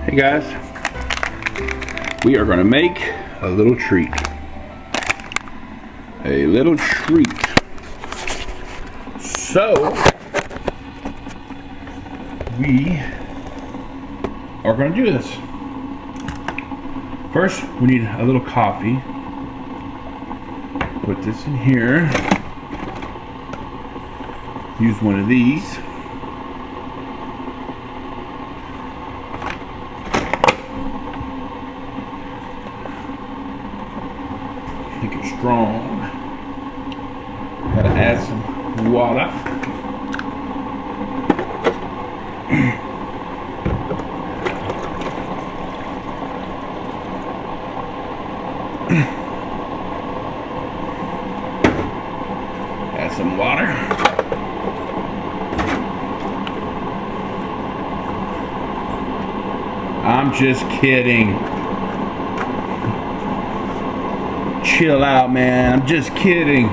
Hey guys, we are going to make a little treat. A little treat. So, we are going to do this. First, we need a little coffee. Put this in here. Use one of these. Make it strong. Gotta add some water. Add some water. I'm just kidding. Chill out, man. I'm just kidding.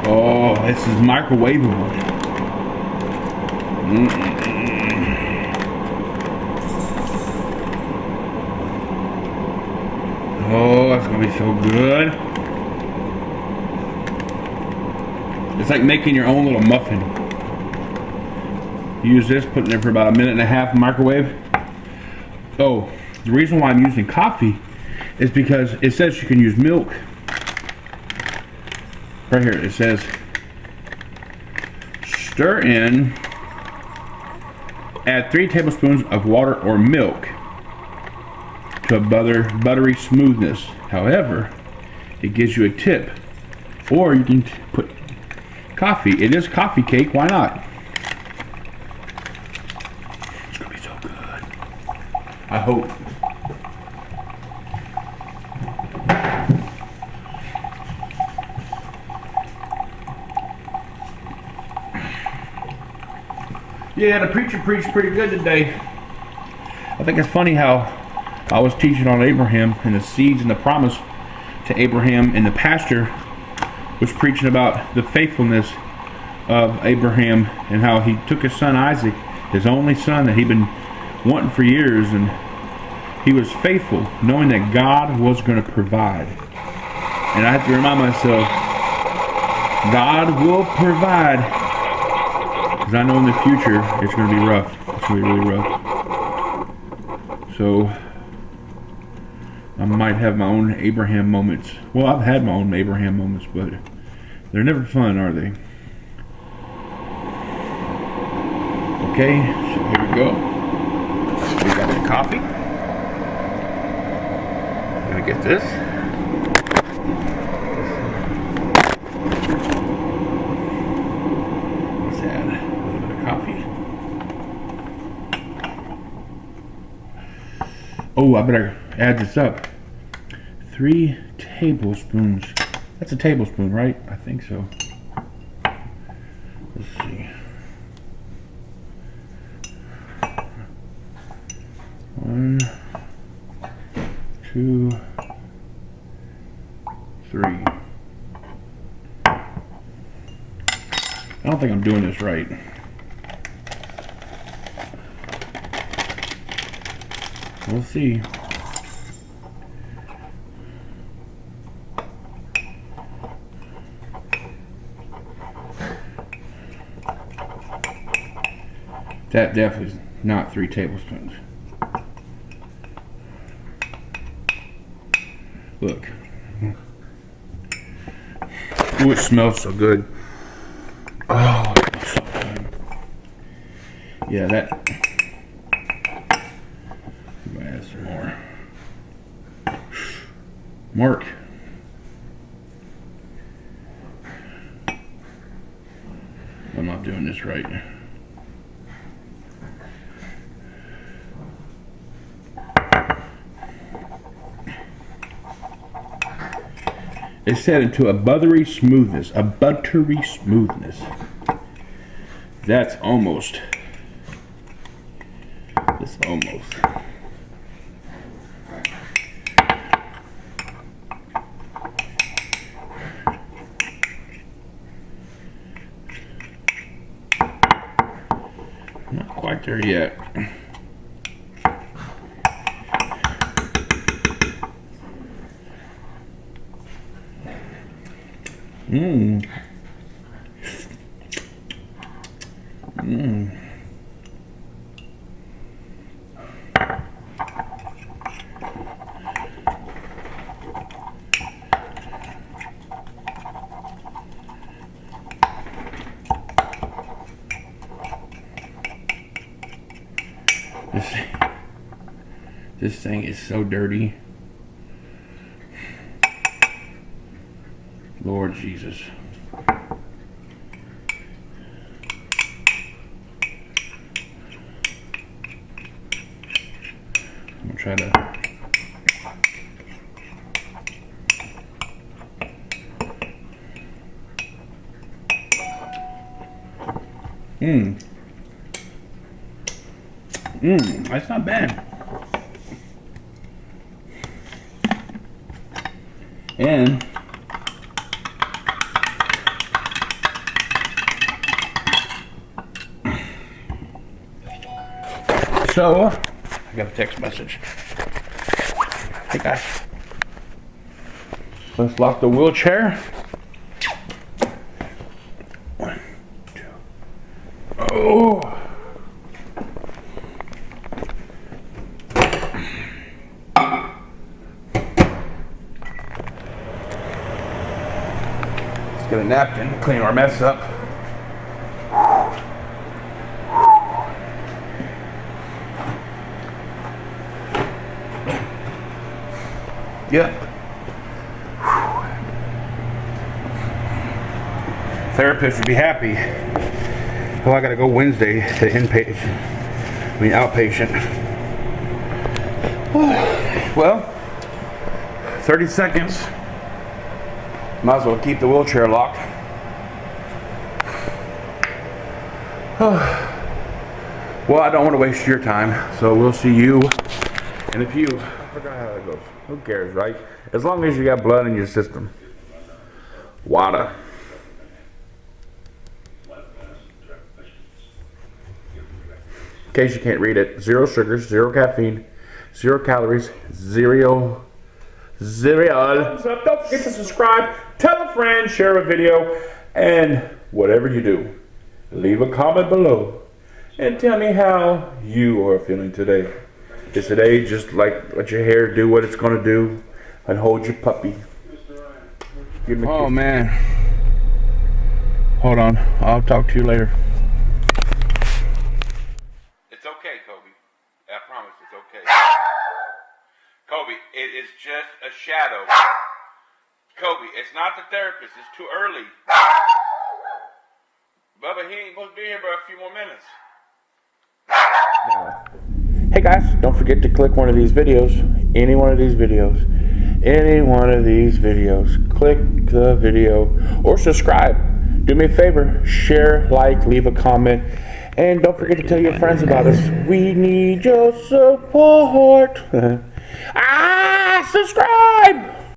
Oh, this is microwavable. Oh, that's gonna be so good. It's like making your own little muffin. Use this, put it in there for about a minute and a half in the microwave. Oh, the reason why I'm using coffee is because it says you can use milk. Right here it says stir in, add 3 tablespoons of water or milk to a buttery smoothness. However, it gives you a tip. Or you can put coffee. It is coffee cake, why not? It's gonna be so good. I hope. Yeah, the preacher preached pretty good today. I think it's funny how I was teaching on Abraham and the seeds and the promise to Abraham, and the pastor was preaching about the faithfulness of Abraham and how he took his son Isaac, his only son that he'd been wanting for years, and he was faithful knowing that God was going to provide. And I have to remind myself, God will provide, because I know in the future it's going to be rough. It's going to be really rough. So I might have my own Abraham moments. Well, I've had my own Abraham moments, but they're never fun, are they? Okay, so here we go. We got the coffee. I'm gonna get this. Let's add a little bit of coffee. Oh, I better add this up. 3 tablespoons. That's a tablespoon, right? I think so. Let's see. 1, 2, 3. I don't think I'm doing this right. We'll see. That definitely is not 3 tablespoons. Look. Ooh, it smells so good. Oh, it smells so good. Yeah, that. I'm gonna add some more. Mark. I'm not doing this right. It set into a buttery smoothness. A buttery smoothness. That's almost. It's almost. there yet. Mmm. Mmm. This thing is so dirty. Lord Jesus. I'm gonna try to. That's not bad. And so I got a text message. Hey guys, let's lock the wheelchair. 1, 2. Oh. Let's get a napkin, clean our mess up. Yep. Therapist would be happy. Well, I gotta go Wednesday to outpatient. Well, 30 seconds. Might as well keep the wheelchair locked. Well, I don't want to waste your time, so we'll see you in a few. I forgot how that goes. Who cares, right? As long as you got blood in your system. Water. In case you can't read it, 0 sugars, 0 caffeine, 0 calories, 0 cereal. Thumbs up. Don't forget to subscribe, tell a friend, share a video, and whatever you do, leave a comment below and tell me how you are feeling today. Is today just like let your hair do what it's gonna do and hold your puppy? Give me a kiss. Man. Hold on. I'll talk to you later. It's okay, Kobe. I promise it's okay. Kobe, it is just a shadow. Kobe, it's not the therapist. It's too early. Bubba, he ain't supposed to be here for a few more minutes. No. Hey guys, don't forget to click one of these videos. Any one of these videos. Click the video or subscribe. Do me a favor. Share, like, leave a comment. And don't forget to tell your friends about us. We need your support. Subscribe!